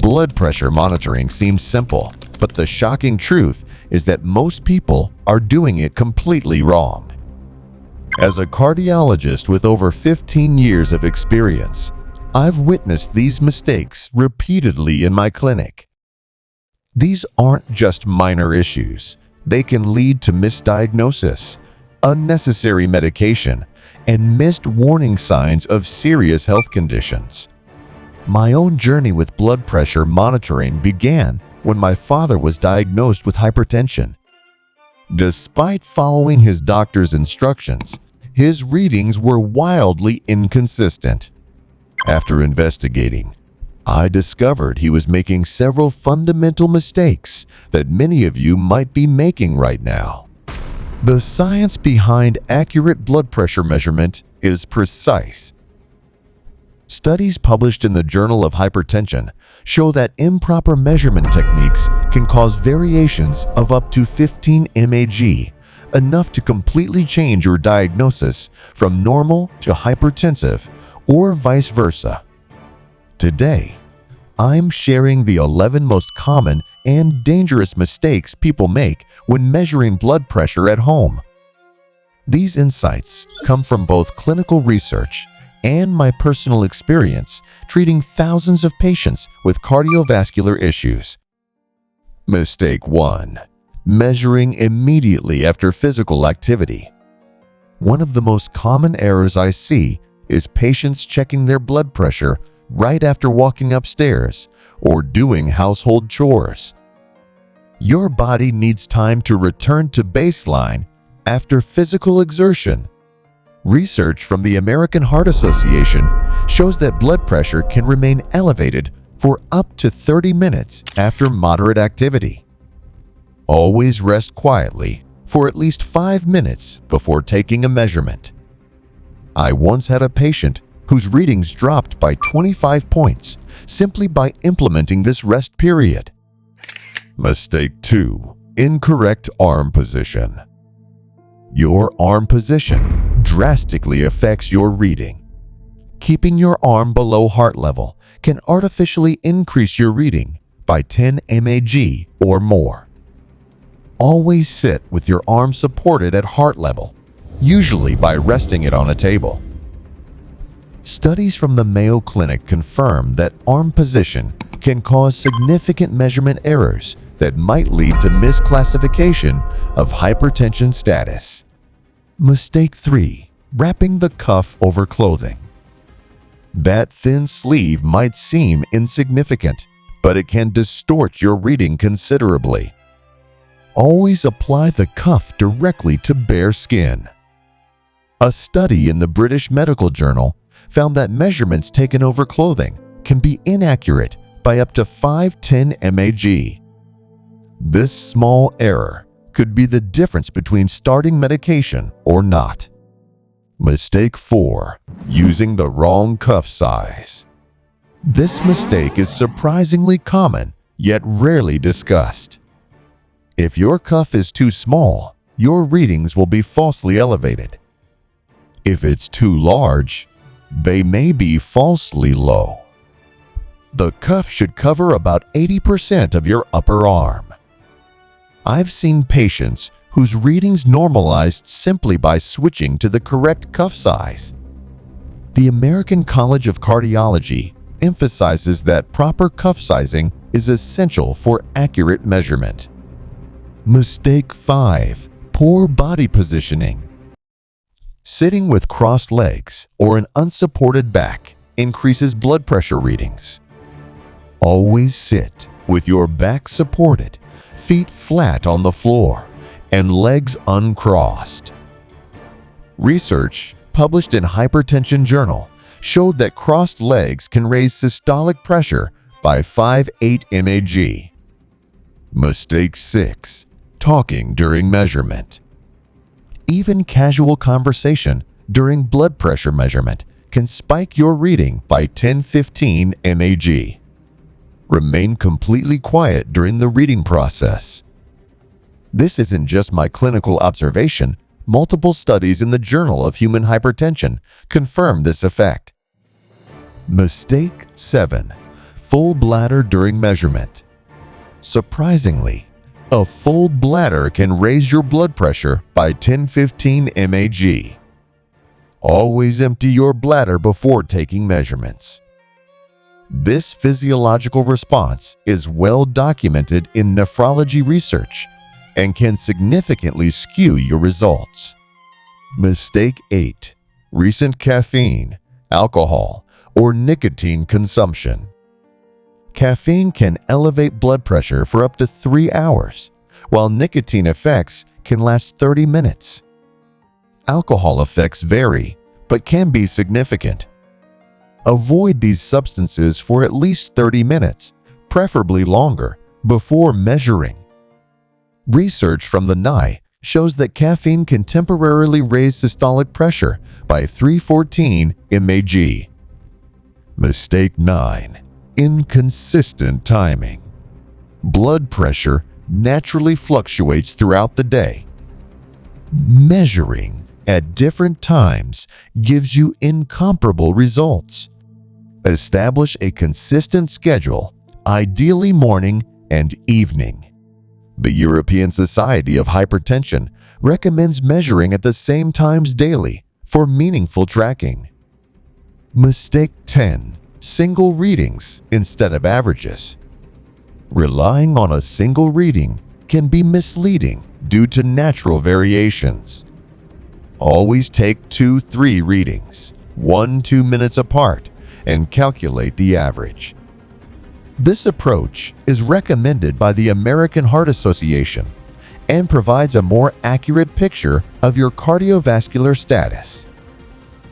Blood pressure monitoring seems simple, but the shocking truth is that most people are doing it completely wrong. As a cardiologist with over 15 years of experience, I've witnessed these mistakes repeatedly in my clinic. These aren't just minor issues. They can lead to misdiagnosis, unnecessary medication, and missed warning signs of serious health conditions. My own journey with blood pressure monitoring began when my father was diagnosed with hypertension. Despite following his doctor's instructions, his readings were wildly inconsistent. After investigating, I discovered he was making several fundamental mistakes that many of you might be making right now. The science behind accurate blood pressure measurement is precise. Studies published in the Journal of Hypertension show that improper measurement techniques can cause variations of up to 15 mAg, enough to completely change your diagnosis from normal to hypertensive or vice versa. Today, I'm sharing the 11 most common and dangerous mistakes people make when measuring blood pressure at home. These insights come from both clinical research and my personal experience treating thousands of patients with cardiovascular issues. Mistake 1. Measuring immediately after physical activity. One of the most common errors I see is patients checking their blood pressure right after walking upstairs or doing household chores. Your body needs time to return to baseline after physical exertion. Research from the American Heart Association shows that blood pressure can remain elevated for up to 30 minutes after moderate activity. Always rest quietly for at least 5 minutes before taking a measurement. I once had a patient whose readings dropped by 25 points simply by implementing this rest period. Mistake 2. Incorrect arm position. Your arm position drastically affects your reading. Keeping your arm below heart level can artificially increase your reading by 10 mAg or more. Always sit with your arm supported at heart level, usually by resting it on a table. Studies from the Mayo Clinic confirm that arm position can cause significant measurement errors that might lead to misclassification of hypertension status. Mistake 3. Wrapping the cuff over clothing. That thin sleeve might seem insignificant, but it can distort your reading considerably. Always apply the cuff directly to bare skin. A study in the British Medical Journal found that measurements taken over clothing can be inaccurate by up to 5-10 mAg. This small error could be the difference between starting medication or not. Mistake 4. Using the wrong cuff size. This mistake is surprisingly common, yet rarely discussed. If your cuff is too small, your readings will be falsely elevated. If it's too large, they may be falsely low. The cuff should cover about 80% of your upper arm. I've seen patients whose readings normalized simply by switching to the correct cuff size. The American College of Cardiology emphasizes that proper cuff sizing is essential for accurate measurement. Mistake 5. Poor body positioning. Sitting with crossed legs or an unsupported back increases blood pressure readings. Always sit with your back supported, feet flat on the floor, and legs uncrossed. Research published in Hypertension Journal showed that crossed legs can raise systolic pressure by 5-8 mAg. Mistake 6. Talking during measurement. Even casual conversation during blood pressure measurement can spike your reading by 10-15 mAg. Remain completely quiet during the reading process. This isn't just my clinical observation. Multiple studies in the Journal of Human Hypertension confirm this effect. Mistake 7. full bladder during measurement. Surprisingly, a full bladder can raise your blood pressure by 10-15 mAg. Always empty your bladder before taking measurements. This physiological response is well documented in nephrology research and can significantly skew your results. Mistake 8. Recent caffeine, alcohol, or nicotine consumption. Caffeine can elevate blood pressure for up to 3 hours, while nicotine effects can last 30 minutes. Alcohol effects vary, but can be significant. Avoid these substances for at least 30 minutes, preferably longer, before measuring. Research from the NI shows that caffeine can temporarily raise systolic pressure by 314 mAg. Mistake 9. Inconsistent timing. Blood pressure naturally fluctuates throughout the day. Measuring at different times gives you incomparable results. Establish a consistent schedule, ideally morning and evening. The European Society of Hypertension recommends measuring at the same times daily for meaningful tracking. Mistake 10. Single readings instead of averages. Relying on a single reading can be misleading due to natural variations. Always take 2-3 readings, 1-2 minutes apart, and calculate the average. This approach is recommended by the American Heart Association and provides a more accurate picture of your cardiovascular status.